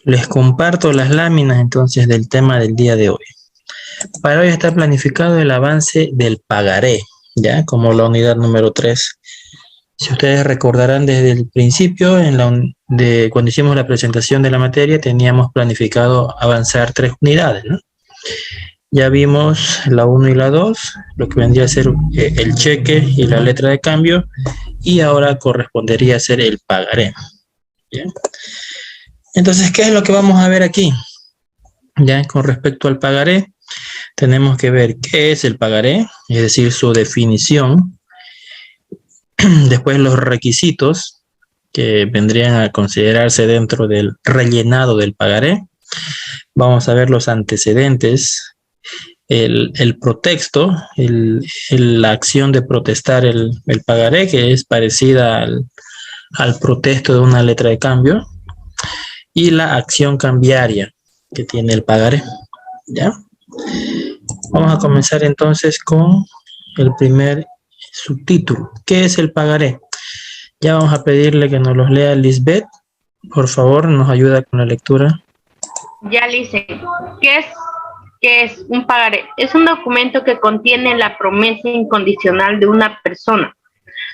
Les comparto las láminas entonces del tema del día de hoy. Para hoy está planificado el avance del pagaré, ¿ya? Como la unidad número 3. Si ustedes recordarán desde el principio, cuando hicimos la presentación de la materia, teníamos planificado avanzar 3 unidades, ¿no? Ya vimos la 1 y la 2, lo que vendría a ser el cheque y la letra de cambio, y ahora correspondería a ser el pagaré. ¿Bien? Entonces, ¿qué es lo que vamos a ver aquí? Ya con respecto al pagaré, tenemos que ver qué es el pagaré, es decir, su definición. Después los requisitos que vendrían a considerarse dentro del rellenado del pagaré. Vamos a ver los antecedentes, el protexto, la acción de protestar el pagaré, que es parecida al protesto de una letra de cambio, y la acción cambiaria que tiene el pagaré. ¿Ya? Vamos a comenzar entonces con el primer subtítulo. ¿Qué es el pagaré? Ya vamos a pedirle que nos los lea Lisbeth. Por favor, nos ayuda con la lectura. Ya le hice. ¿Qué es un pagaré? Es un documento que contiene la promesa incondicional de una persona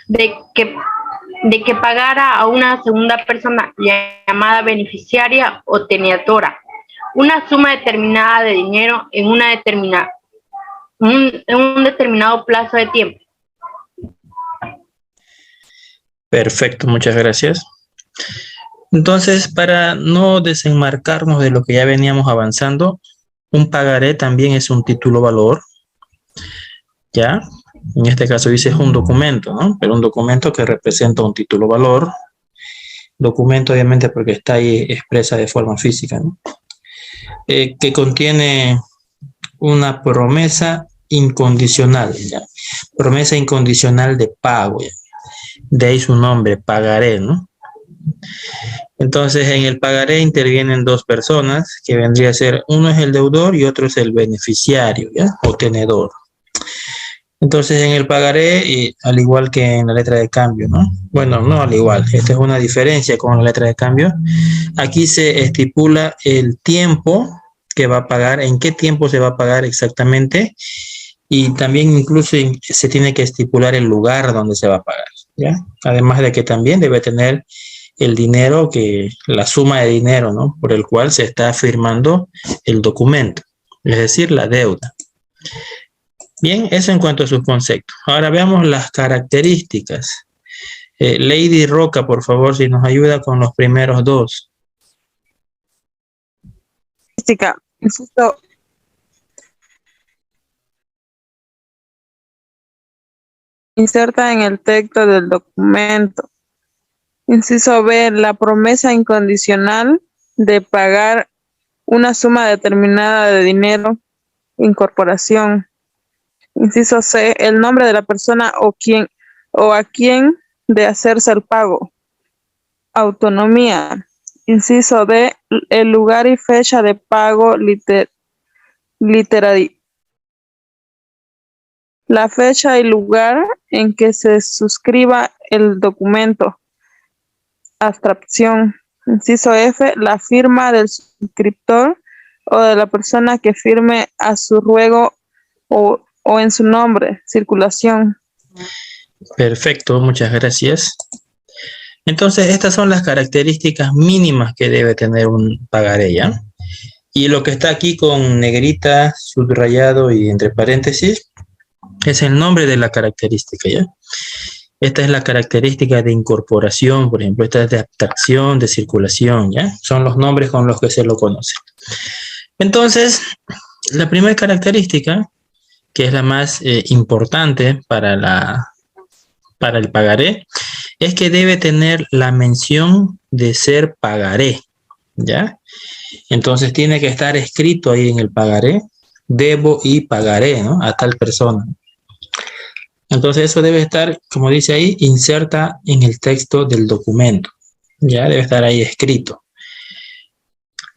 de que pagara a una segunda persona llamada beneficiaria o tenedora una suma determinada de dinero en un determinado plazo de tiempo. Perfecto, muchas gracias. Entonces, para no desenmarcarnos de lo que ya veníamos avanzando, un pagaré también es un título valor, ¿ya? En este caso dice es un documento, ¿no? Pero un documento que representa un título valor. Documento, obviamente, porque está ahí expresa de forma física, ¿no? Que contiene una promesa incondicional, ¿ya? Promesa incondicional de pago, ¿ya? De ahí su nombre, pagaré, ¿no? Entonces, en el pagaré intervienen dos personas, que vendría a ser, uno es el deudor y otro es el beneficiario, ¿ya? O tenedor. Entonces, en el pagaré, al igual que en la letra de cambio, ¿no? Bueno, no al igual, esta es una diferencia con la letra de cambio. Aquí se estipula el tiempo que va a pagar, en qué tiempo se va a pagar exactamente, y también incluso se tiene que estipular el lugar donde se va a pagar, ¿ya? Además de que también debe tener el dinero, la suma de dinero, ¿no? Por el cual se está firmando el documento, es decir, la deuda. Bien, eso en cuanto a sus conceptos. Ahora veamos las características. Lady Roca, por favor, si nos ayuda con los primeros dos. Inserta en el texto del documento. Inciso B, la promesa incondicional de pagar una suma determinada de dinero, incorporación. Inciso C, el nombre de la persona o a quien de hacerse el pago. Autonomía. Inciso D, el lugar y fecha de pago literario. La fecha y lugar en que se suscriba el documento. Abstracción. Inciso F, la firma del suscriptor o de la persona que firme a su ruego o en su nombre. Circulación. Perfecto, muchas gracias. Entonces, estas son las características mínimas que debe tener un pagaré, ¿ya? Y lo que está aquí con negrita, subrayado y entre paréntesis, es el nombre de la característica, ¿ya? Esta es la característica de incorporación, por ejemplo, esta es de abstracción, de circulación, ¿ya? Son los nombres con los que se lo conoce. Entonces, la primera característica, que es la más importante para el pagaré, es que debe tener la mención de ser pagaré, ¿ya? Entonces tiene que estar escrito ahí en el pagaré, debo y pagaré, ¿no? A tal persona. Entonces eso debe estar, como dice ahí, inserta en el texto del documento, ¿ya? Debe estar ahí escrito.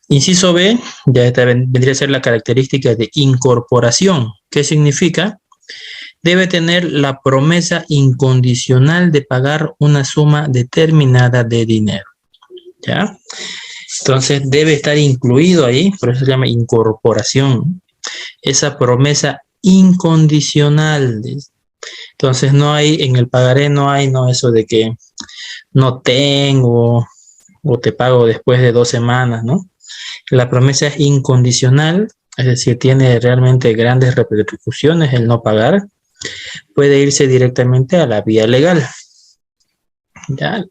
Inciso B, ya esta vendría a ser la característica de incorporación. ¿Qué significa? Debe tener la promesa incondicional de pagar una suma determinada de dinero, ¿ya? Entonces debe estar incluido ahí, por eso se llama incorporación. Esa promesa incondicional. Entonces no hay, en el pagaré no hay eso de que no tengo o te pago después de 2 semanas, ¿no? La promesa es incondicional, es decir, tiene realmente grandes repercusiones el no pagar. Puede irse directamente a la vía legal. ¿Ya?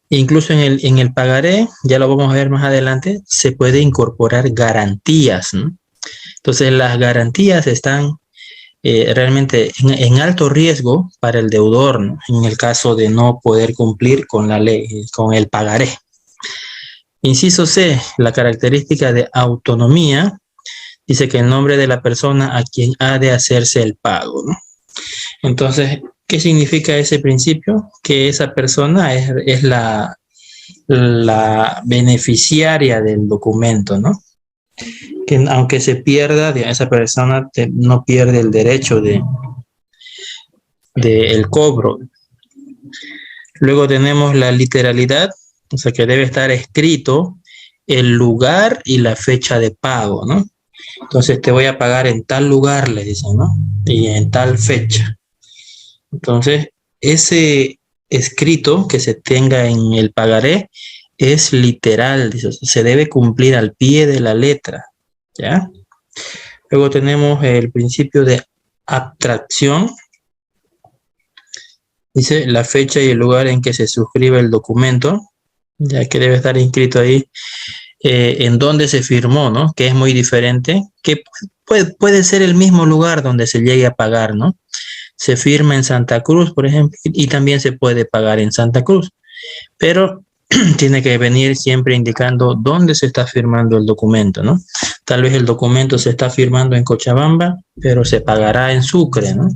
Incluso en el pagaré, ya lo vamos a ver más adelante, se puede incorporar garantías, ¿no? Entonces las garantías están realmente en alto riesgo para el deudor, ¿no? En el caso de no poder cumplir con la ley, con el pagaré. Inciso C, la característica de autonomía, dice que el nombre de la persona a quien ha de hacerse el pago, ¿no? Entonces, ¿qué significa ese principio? Que esa persona es la beneficiaria del documento, ¿no? Que aunque se pierda, esa persona no pierde el derecho de el cobro. Luego tenemos la literalidad, o sea que debe estar escrito el lugar y la fecha de pago, ¿no? Entonces te voy a pagar en tal lugar, le dicen, ¿no? Y en tal fecha. Entonces, ese escrito que se tenga en el pagaré es literal, dice, se debe cumplir al pie de la letra, ¿ya? Luego tenemos el principio de abstracción. Dice la fecha y el lugar en que se suscribe el documento, ya que debe estar inscrito ahí en dónde se firmó, ¿no? Que es muy diferente, que puede ser el mismo lugar donde se llegue a pagar, ¿no? Se firma en Santa Cruz, por ejemplo, y también se puede pagar en Santa Cruz, pero tiene que venir siempre indicando dónde se está firmando el documento, ¿no? Tal vez el documento se está firmando en Cochabamba, pero se pagará en Sucre, ¿no?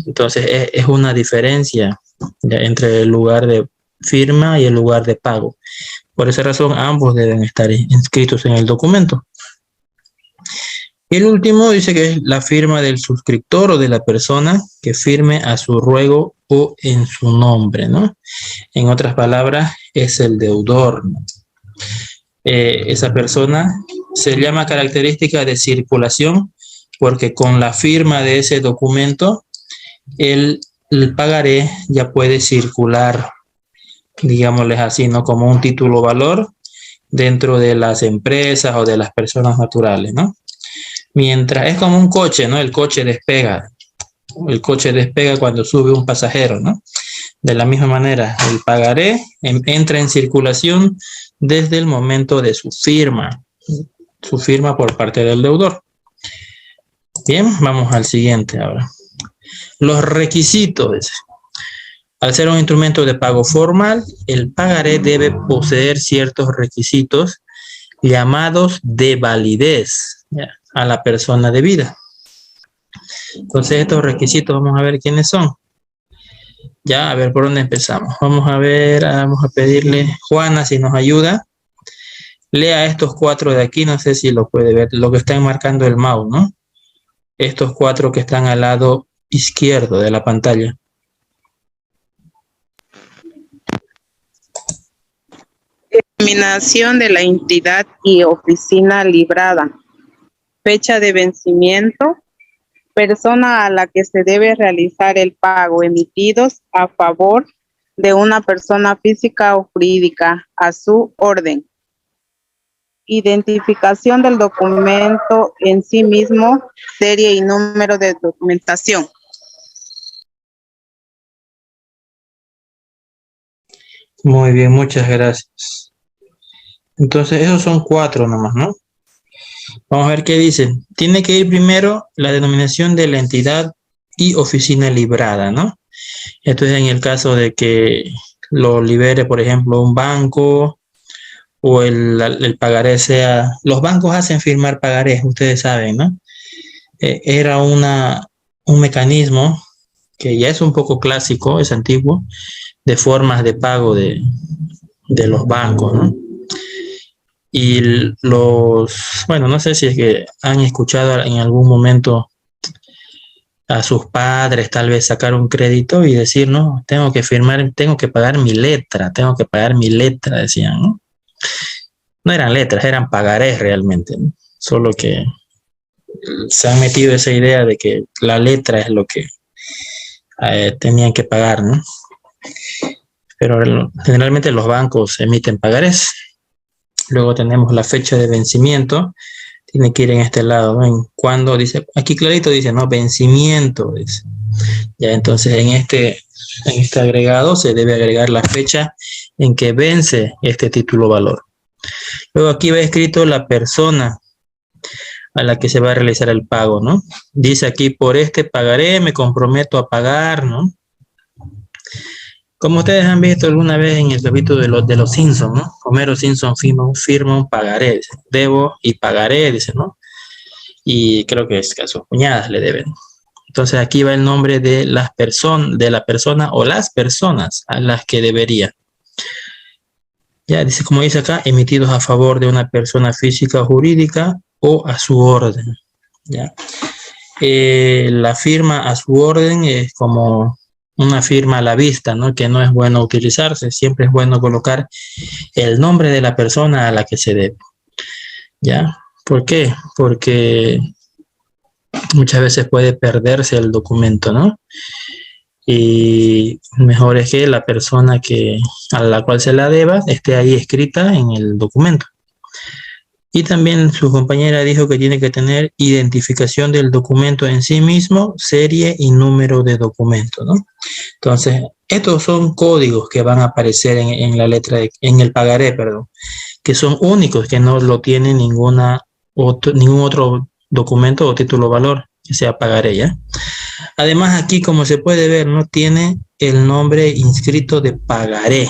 Entonces es una diferencia entre el lugar de firma y el lugar de pago. Por esa razón ambos deben estar inscritos en el documento. El último dice que es la firma del suscriptor o de la persona que firme a su ruego o en su nombre, ¿no? En otras palabras, es el deudor, ¿no? Esa persona se llama característica de circulación porque con la firma de ese documento el pagaré ya puede circular, digámosles así, ¿no? Como un título valor dentro de las empresas o de las personas naturales, ¿no? Mientras es como un coche, ¿no? El coche despega cuando sube un pasajero, ¿no? De la misma manera, el pagaré entra en circulación desde el momento de su firma por parte del deudor. Bien, vamos al siguiente ahora. Los requisitos. Al ser un instrumento de pago formal, el pagaré debe poseer ciertos requisitos llamados de validez, ¿ya?, a la persona debida. Entonces estos requisitos vamos a ver quiénes son. Ya, a ver por dónde empezamos. Vamos a ver, vamos a pedirle Juana si nos ayuda. Lea estos 4 de aquí, no sé si lo puede ver, lo que está marcando el mouse, ¿no? Estos 4 que están al lado izquierdo de la pantalla. Determinación de la entidad y oficina librada. Fecha de vencimiento. Persona a la que se debe realizar el pago, emitidos a favor de una persona física o jurídica a su orden. Identificación del documento en sí mismo, serie y número de documentación. Muy bien, muchas gracias. Entonces esos son 4 nomás, ¿no? Vamos a ver qué dicen. Tiene que ir primero la denominación de la entidad y oficina librada, ¿no? Entonces, en el caso de que lo libere, por ejemplo, un banco o el pagaré sea... Los bancos hacen firmar pagarés, ustedes saben, ¿no? Era un mecanismo que ya es un poco clásico, es antiguo, de formas de pago de los bancos, ¿no? Y bueno, no sé si es que han escuchado en algún momento a sus padres tal vez sacar un crédito y decir, no, tengo que firmar, tengo que pagar mi letra, decían, ¿no? No eran letras, eran pagarés realmente, ¿no? Solo que se han metido esa idea de que la letra es lo que tenían que pagar, ¿no? Pero generalmente los bancos emiten pagarés. Luego tenemos la fecha de vencimiento. Tiene que ir en este lado, ¿no? En cuando dice, aquí clarito dice, no, vencimiento. Dice. Ya, entonces en este agregado se debe agregar la fecha en que vence este título valor. Luego aquí va escrito la persona a la que se va a realizar el pago, ¿no? Dice aquí, por este pagaré, me comprometo a pagar, ¿no? Como ustedes han visto alguna vez en el capítulo de los Simpsons, ¿no? Homero Simpson firma un pagaré, dice, debo y pagaré, dice, ¿no? Y creo que es que a sus cuñadas le deben. Entonces aquí va el nombre de la persona o las personas a las que debería. Ya dice, como dice acá, emitidos a favor de una persona física o jurídica o a su orden. ¿Ya? La firma a su orden es como una firma a la vista, ¿no? Que no es bueno utilizarse. Siempre es bueno colocar el nombre de la persona a la que se debe. ¿Ya? ¿Por qué? Porque muchas veces puede perderse el documento, ¿no? Y mejor es que la persona a la cual se la deba esté ahí escrita en el documento. Y también su compañera dijo que tiene que tener identificación del documento en sí mismo, serie y número de documento, ¿no? Entonces, estos son códigos que van a aparecer en la letra, en el pagaré, perdón, que son únicos, que no lo tiene ningún otro documento o título valor que sea pagaré, ¿ya? Además, aquí, como se puede ver, no tiene el nombre inscrito de pagaré.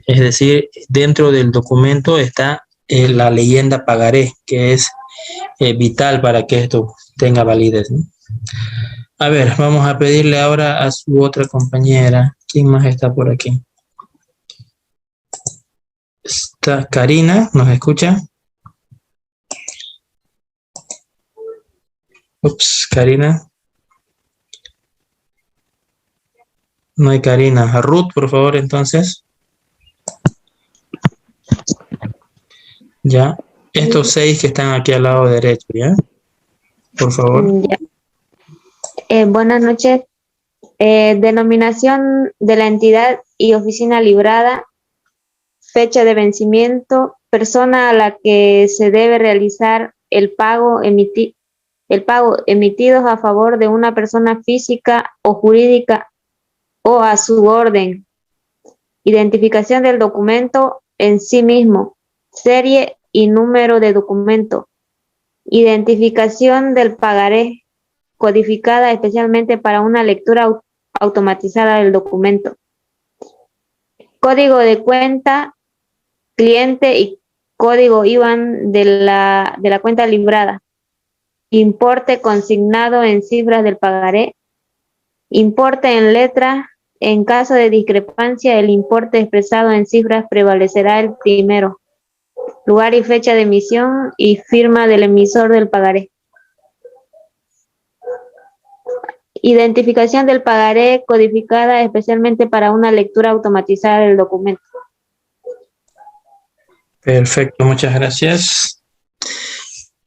Es decir, dentro del documento está la leyenda pagaré, que es vital para que esto tenga validez, ¿no? A ver, vamos a pedirle ahora a su otra compañera. ¿Quién más está por aquí? Está Karina, ¿nos escucha? Ups, Karina. No hay Karina. A Ruth, por favor, entonces. Ya. Estos 6 que están aquí al lado derecho, ¿ya? Por favor. Ya. Buenas noches. Denominación de la entidad y oficina librada, fecha de vencimiento, persona a la que se debe realizar el pago emitidos a favor de una persona física o jurídica o a su orden, identificación del documento en sí mismo, serie y número de documento, identificación del pagaré, codificada especialmente para una lectura automatizada del documento, código de cuenta, cliente y código IBAN de la cuenta librada, importe consignado en cifras del pagaré, importe en letra. En caso de discrepancia, el importe expresado en cifras prevalecerá el primero. Lugar y fecha de emisión y firma del emisor del pagaré. Identificación del pagaré codificada especialmente para una lectura automatizada del documento. Perfecto, muchas gracias.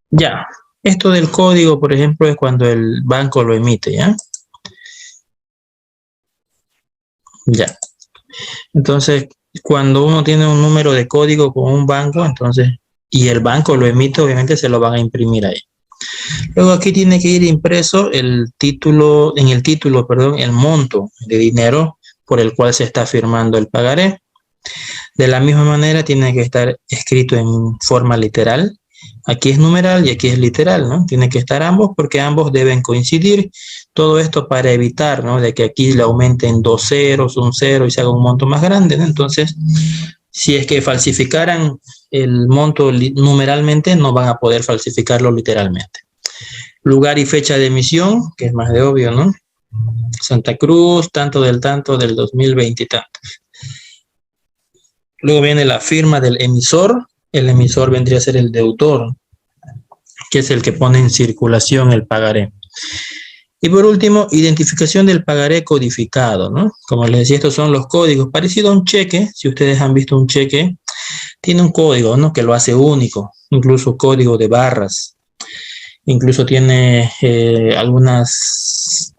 Ya, esto del código, por ejemplo, es cuando el banco lo emite, ¿ya? Ya. Entonces, cuando uno tiene un número de código con un banco, entonces, y el banco lo emite, obviamente se lo van a imprimir ahí. Luego aquí tiene que ir impreso el título, el monto de dinero por el cual se está firmando el pagaré. De la misma manera tiene que estar escrito en forma literal. Aquí es numeral y aquí es literal, ¿no? Tiene que estar ambos porque ambos deben coincidir. Todo esto para evitar, ¿no? De que aquí le aumenten 2 ceros, un 0 y se haga un monto más grande, ¿no? Entonces, si es que falsificaran el monto numeralmente, no van a poder falsificarlo literalmente. Lugar y fecha de emisión, que es más de obvio, ¿no? Santa Cruz, tanto del 2020 y tanto. Luego viene la firma del emisor. El emisor vendría a ser el deudor, que es el que pone en circulación el pagaré. Y por último, identificación del pagaré codificado, ¿no? Como les decía, estos son los códigos. Parecido a un cheque, si ustedes han visto un cheque, tiene un código, ¿no? Que lo hace único, incluso código de barras. Incluso tiene algunas,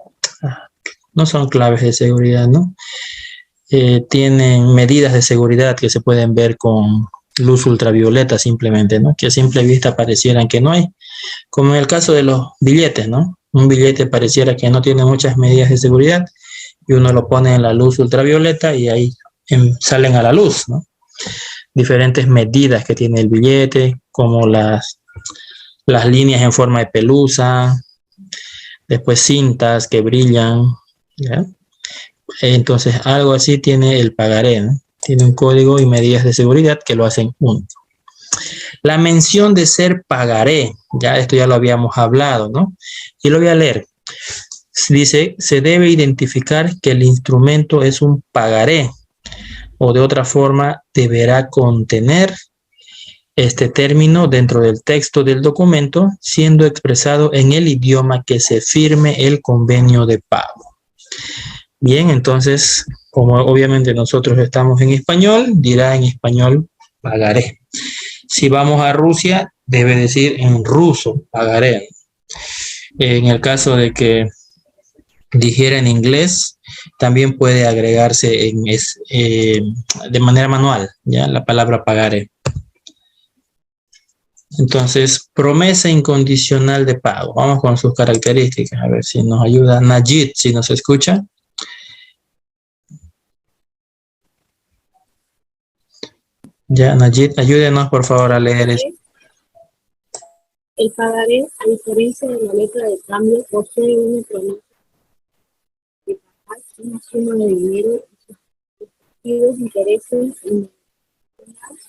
no son claves de seguridad, ¿no? Tienen medidas de seguridad que se pueden ver con luz ultravioleta simplemente, ¿no? Que a simple vista parecieran que no hay. Como en el caso de los billetes, ¿no? Un billete pareciera que no tiene muchas medidas de seguridad y uno lo pone en la luz ultravioleta y ahí salen a la luz, ¿no? Diferentes medidas que tiene el billete, como las líneas en forma de pelusa, después cintas que brillan, ¿ya? Entonces, algo así tiene el pagaré, ¿no? Tiene un código y medidas de seguridad que lo hacen único. La mención de ser pagaré, ya esto ya lo habíamos hablado, ¿no? Y lo voy a leer. Dice, se debe identificar que el instrumento es un pagaré, o de otra forma, deberá contener este término dentro del texto del documento, siendo expresado en el idioma que se firme el convenio de pago. Bien, entonces, como obviamente nosotros estamos en español, dirá en español pagaré. Si vamos a Rusia, debe decir en ruso pagaré. En el caso de que dijera en inglés, también puede agregarse de manera manual, ¿ya? La palabra pagaré. Entonces, promesa incondicional de pago. Vamos con sus características, a ver si nos ayuda Najid, si nos escucha. Ya, Najid, ayúdenos por favor a leer eso. El pagaré, a diferencia de la letra de cambio, posee una promesa de pagar una suma de dinero y sus intereses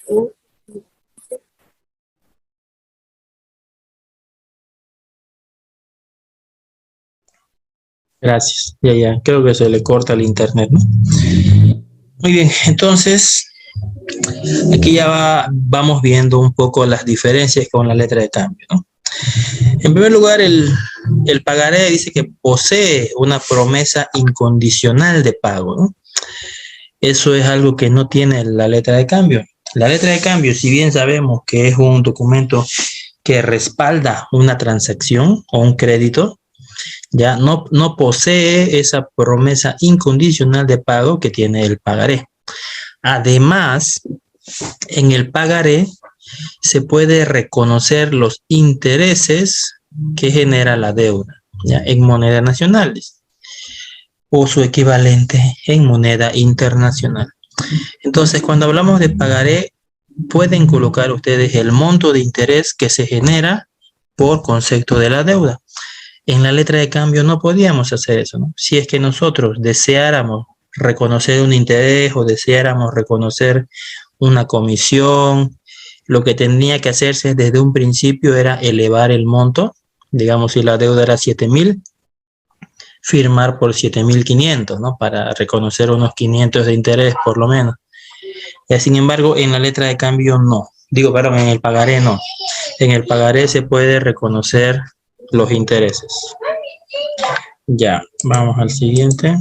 o Gracias. Ya, creo que se le corta el internet, ¿no? Muy bien, entonces, aquí ya vamos viendo un poco las diferencias con la letra de cambio, ¿no? En primer lugar, el pagaré dice que posee una promesa incondicional de pago, ¿no? Eso es algo que no tiene la letra de cambio. La letra de cambio, si bien sabemos que es un documento que respalda una transacción o un crédito, ya no posee esa promesa incondicional de pago que tiene el pagaré. Además, en el pagaré se puede reconocer los intereses que genera la deuda, ¿ya? En monedas nacionales o su equivalente en moneda internacional. Entonces, cuando hablamos de pagaré, pueden colocar ustedes el monto de interés que se genera por concepto de la deuda. En la letra de cambio no podíamos hacer eso, ¿no? Si es que nosotros deseáramos reconocer un interés o deseáramos reconocer una comisión, lo que tenía que hacerse desde un principio era elevar el monto. Digamos, si la deuda era 7.000, firmar por 7.500, ¿no? Para reconocer unos 500 de interés por lo menos. Sin embargo, en la letra de cambio no. En el pagaré no. En el pagaré se puede reconocer los intereses. Ya, vamos al siguiente.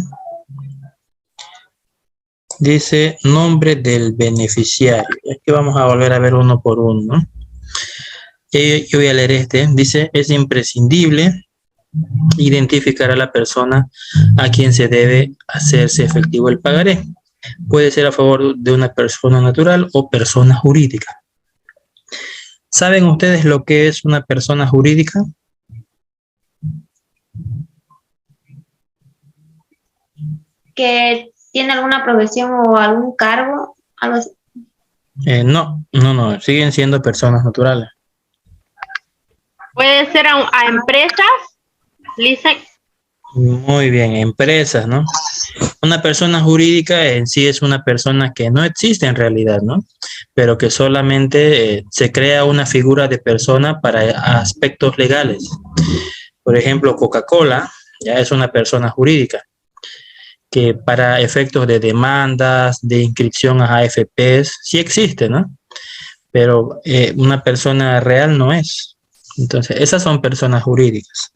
Dice nombre del beneficiario. Aquí vamos a volver a ver uno por uno, ¿no? Yo voy a leer este. Dice, es imprescindible identificar a la persona a quien se debe hacerse efectivo el pagaré. Puede ser a favor de una persona natural o persona jurídica. ¿Saben ustedes lo que es una persona jurídica? Que tiene alguna profesión o algún cargo, algo así. No, siguen siendo personas naturales. Puede ser a empresas, Lisa. Muy bien, empresas, ¿no? Una persona jurídica en sí es una persona que no existe en realidad, ¿no? Pero que solamente se crea una figura de persona para aspectos legales. Por ejemplo, Coca-Cola ya es una persona jurídica que para efectos de demandas, de inscripción a AFPs, sí existe, ¿no? Pero una persona real no es. Entonces, esas son personas jurídicas.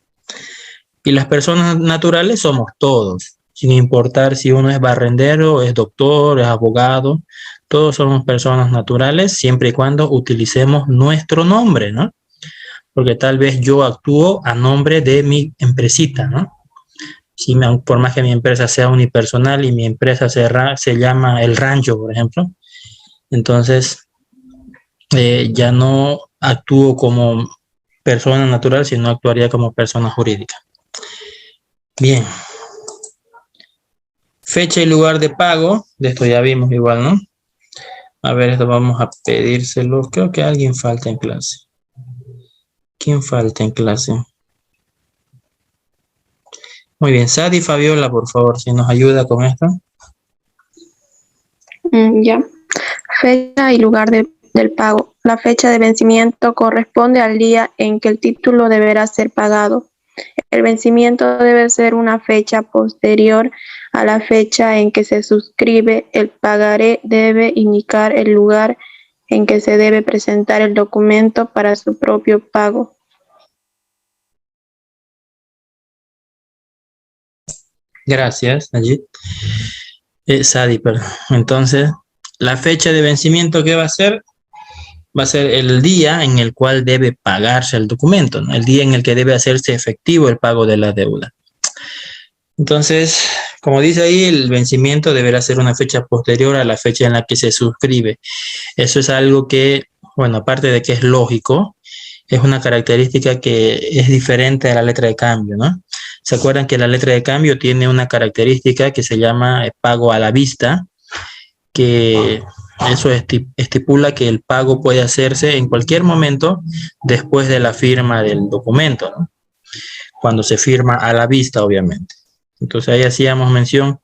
Y las personas naturales somos todos, sin importar si uno es barrendero, es doctor, es abogado, Todos somos personas naturales siempre y cuando utilicemos nuestro nombre, ¿no? Porque tal vez yo actúo a nombre de mi empresita, ¿no? Si por más que mi empresa sea unipersonal y mi empresa se llama El Rancho, por ejemplo, entonces ya no actúo como persona natural, sino actuaría como persona jurídica. Bien. Fecha y lugar de pago, de esto ya vimos igual, ¿no? A ver, esto vamos a pedírselo. Creo que alguien falta en clase. ¿Quién falta en clase? Muy bien, Sadi Fabiola, por favor, si nos ayuda con esto. Ya. Fecha y lugar del pago. La fecha de vencimiento corresponde al día en que el título deberá ser pagado. El vencimiento debe ser una fecha posterior a la fecha en que se suscribe. El pagaré debe indicar el lugar en que se debe presentar el documento para su propio pago. Gracias, Najid. Sadi, perdón. Entonces, la fecha de vencimiento, ¿qué va a ser? Va a ser el día en el cual debe pagarse el documento, ¿no? El día en el que debe hacerse efectivo el pago de la deuda. Entonces, como dice ahí, el vencimiento deberá ser una fecha posterior a la fecha en la que se suscribe. Eso es algo que, bueno, aparte de que es lógico, es una característica que es diferente a la letra de cambio, ¿no? ¿Se acuerdan que la letra de cambio tiene una característica que se llama pago a la vista? Que eso estipula que el pago puede hacerse en cualquier momento después de la firma del documento, ¿no? Cuando se firma a la vista, obviamente. Entonces ahí hacíamos mención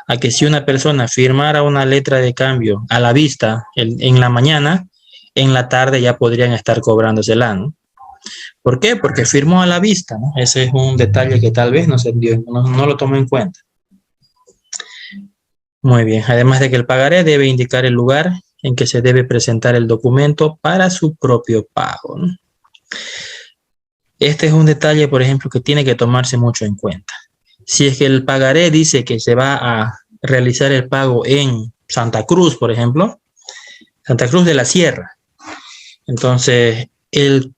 a que si una persona firmara una letra de cambio a la vista en la mañana, en la tarde ya podrían estar cobrándosela, ¿no? ¿Por qué? Porque firmó a la vista, ¿no? Ese es un detalle que tal vez no lo tomó en cuenta. Muy bien, además de que el pagaré debe indicar el lugar en que se debe presentar el documento para su propio pago, ¿no? Este es un detalle, por ejemplo, que tiene que tomarse mucho en cuenta. Si es que el pagaré dice que se va a realizar el pago en Santa Cruz, por ejemplo, Santa Cruz de la Sierra, entonces el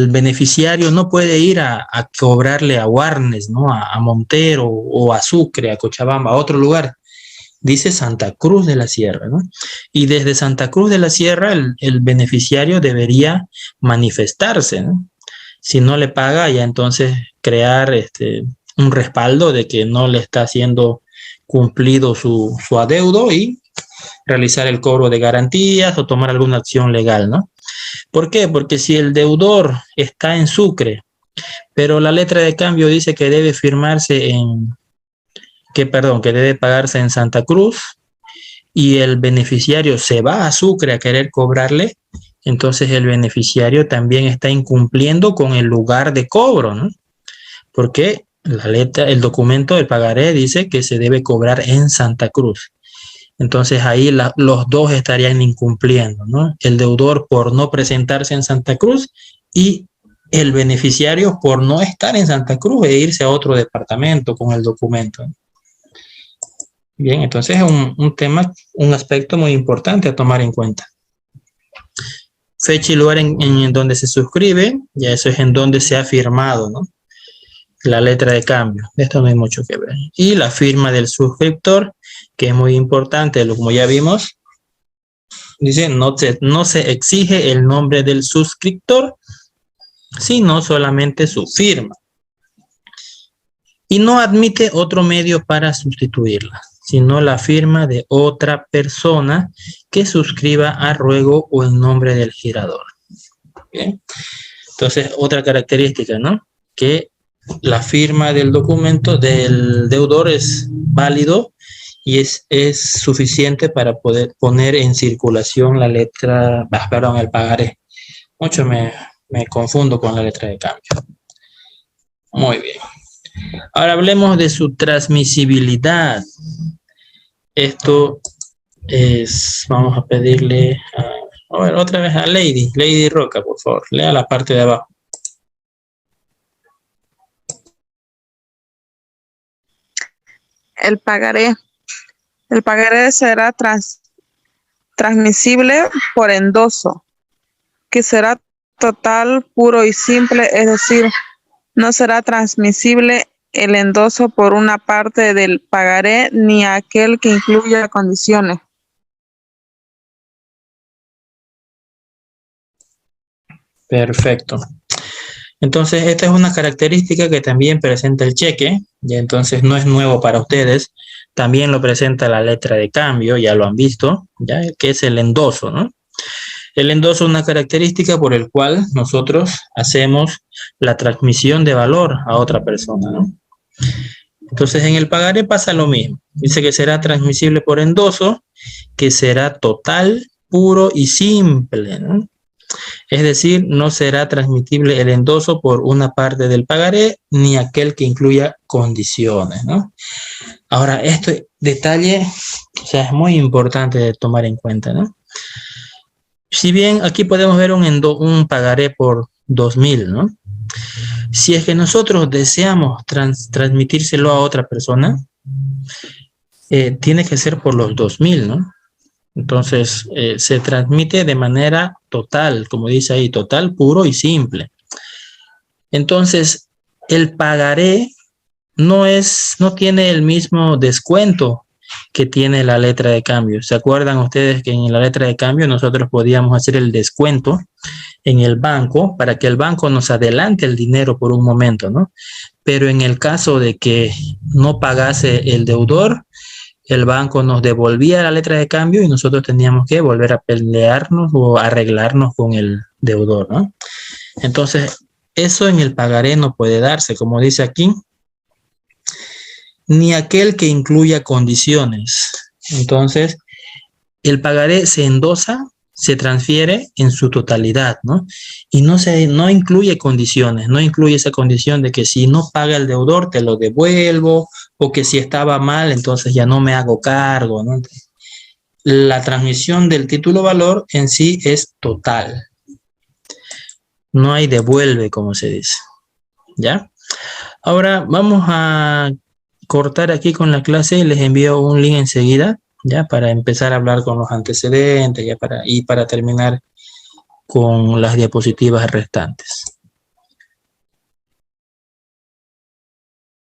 beneficiario no puede ir a cobrarle a Warnes, ¿no? A Montero o a Sucre, a Cochabamba, a otro lugar. Dice Santa Cruz de la Sierra, ¿no? Y desde Santa Cruz de la Sierra el beneficiario debería manifestarse, ¿no? Si no le paga, ya entonces crear un respaldo de que no le está haciendo cumplido su adeudo y realizar el cobro de garantías o tomar alguna acción legal, ¿no? ¿Por qué? Porque si el deudor está en Sucre, pero la letra de cambio dice que debe firmarse que debe pagarse en Santa Cruz y el beneficiario se va a Sucre a querer cobrarle, entonces el beneficiario también está incumpliendo con el lugar de cobro, ¿no? Porque el documento del pagaré dice que se debe cobrar en Santa Cruz. Entonces ahí los dos estarían incumpliendo, ¿no? El deudor por no presentarse en Santa Cruz y el beneficiario por no estar en Santa Cruz e irse a otro departamento con el documento. Bien, entonces es un tema, un aspecto muy importante a tomar en cuenta. Fecha y lugar en donde se suscribe, ya eso es en donde se ha firmado, ¿no? La letra de cambio, de esto no hay mucho que ver. Y la firma del suscriptor, que es muy importante, como ya vimos, dice, no se exige el nombre del suscriptor, sino solamente su firma. Y no admite otro medio para sustituirla, sino la firma de otra persona que suscriba a ruego o en nombre del girador. ¿Bien? Entonces, otra característica, ¿no? Que la firma del documento del deudor es válido y es suficiente para poder poner en circulación la letra, el pagaré. Mucho me confundo con la letra de cambio. Muy bien. Ahora hablemos de su transmisibilidad. Esto es, vamos a pedirle a ver, otra vez a Lady Roca, por favor, lea la parte de abajo. El pagaré será transmisible por endoso, que será total, puro y simple, es decir, no será transmisible el endoso por una parte del pagaré ni aquel que incluya condiciones. Perfecto. Entonces, esta es una característica que también presenta el cheque, y entonces no es nuevo para ustedes. También lo presenta la letra de cambio, ya lo han visto, ya que es el endoso, ¿no? El endoso es una característica por el cual nosotros hacemos la transmisión de valor a otra persona, ¿no? Entonces, en el pagaré pasa lo mismo. Dice que será transmisible por endoso, que será total, puro y simple, ¿no? Es decir, no será transmitible el endoso por una parte del pagaré ni aquel que incluya condiciones, ¿no? Ahora, este detalle, o sea, es muy importante de tomar en cuenta, ¿no? Si bien aquí podemos ver un pagaré por 2.000, ¿no? Si es que nosotros deseamos transmitírselo a otra persona, tiene que ser por los 2.000, ¿no? Entonces, se transmite de manera total, como dice ahí, total, puro y simple. Entonces, el pagaré no tiene el mismo descuento que tiene la letra de cambio. ¿Se acuerdan ustedes que en la letra de cambio nosotros podíamos hacer el descuento en el banco para que el banco nos adelante el dinero por un momento, ¿no? Pero en el caso de que no pagase el deudor, el banco nos devolvía la letra de cambio y nosotros teníamos que volver a pelearnos o arreglarnos con el deudor, ¿no? Entonces, eso en el pagaré no puede darse, como dice aquí, ni aquel que incluya condiciones. Entonces, el pagaré se endosa, se transfiere en su totalidad, ¿no? Y no incluye condiciones, no incluye esa condición de que si no paga el deudor te lo devuelvo, o que si estaba mal entonces ya no me hago cargo, ¿no? La transmisión del título valor en sí es total. No hay devuelve, como se dice, ¿ya? Ahora vamos a cortar aquí con la clase y les envío un link enseguida, ya, para empezar a hablar con los antecedentes, ya para terminar con las diapositivas restantes.